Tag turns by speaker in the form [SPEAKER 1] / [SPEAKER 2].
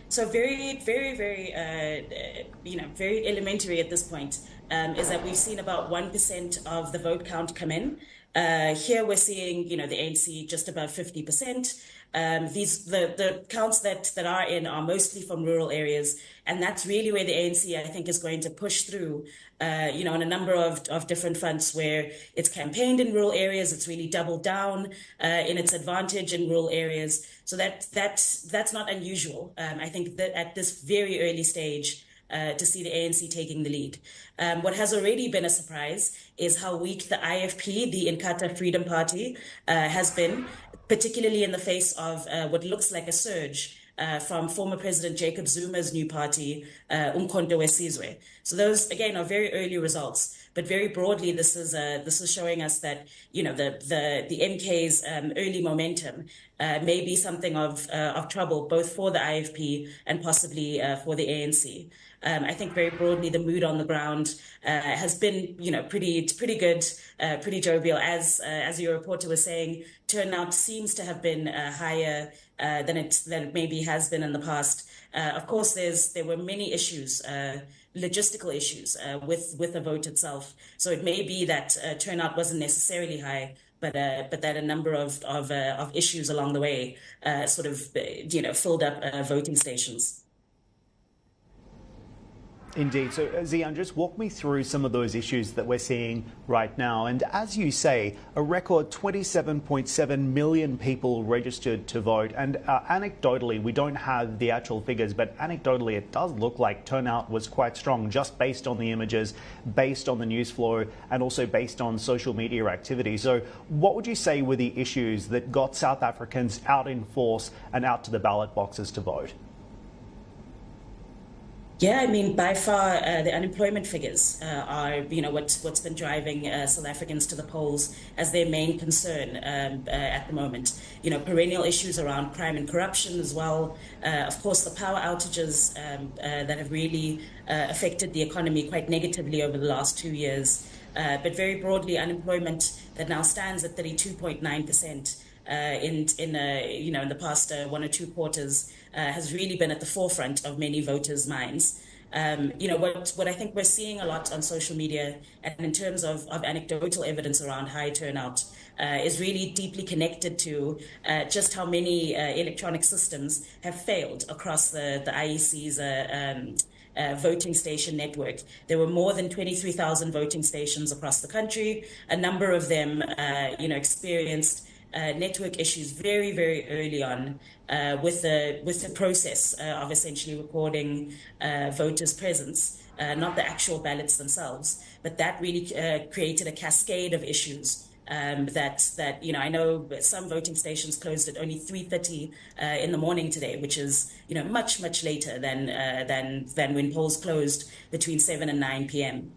[SPEAKER 1] So very elementary at this point is that we've seen about 1% of the vote count come in. Here we're seeing, the ANC just above 50%. The counts that are in are mostly from rural areas, and that's really where the ANC, I think, is going to push through, on a number of different fronts where it's campaigned in rural areas. It's really doubled down in its advantage in rural areas. So that's not unusual. I think that at this very early stage, to see the ANC taking the lead. What has already been a surprise is how weak the IFP, the Inkatha Freedom Party, has been, particularly in the face of what looks like a surge from former President Jacob Zuma's new party, Umkhonto weSizwe. So those, again, are very early results. But very broadly, this is showing us that the MK's early momentum may be something of trouble both for the IFP and possibly for the ANC. I think very broadly the mood on the ground has been pretty good, pretty jovial. As your reporter was saying, turnout seems to have been higher than it maybe has been in the past. Of course, there were many issues. Logistical issues with the vote itself. So it may be that turnout wasn't necessarily high, but that a number of issues along the way filled up voting stations.
[SPEAKER 2] Indeed. So, Ziyanda, just walk me through some of those issues that we're seeing right now. And as you say, a record 27.7 million people registered to vote. And anecdotally, we don't have the actual figures, but anecdotally, it does look like turnout was quite strong, just based on the images, based on the news flow, and also based on social media activity. So what would you say were the issues that got South Africans out in force and out to the ballot boxes to vote?
[SPEAKER 1] Yeah, I mean, by far, the unemployment figures are, what's been driving South Africans to the polls as their main concern at the moment. Perennial issues around crime and corruption as well. Of course, the power outages that have really affected the economy quite negatively over the last 2 years. But very broadly, unemployment that now stands at 32.9%. In the past 1 or 2 quarters has really been at the forefront of many voters' minds. What I think we're seeing a lot on social media and in terms of anecdotal evidence around high turnout is really deeply connected to just how many electronic systems have failed across the IEC's voting station network. There were more than 23,000 voting stations across the country. A number of them, experienced network issues very, very early on with the process of essentially recording voters' presence, not the actual ballots themselves. But that really created a cascade of issues that I know some voting stations closed at only 3:30 in the morning today, which is much later than when polls closed between 7 and 9 p.m.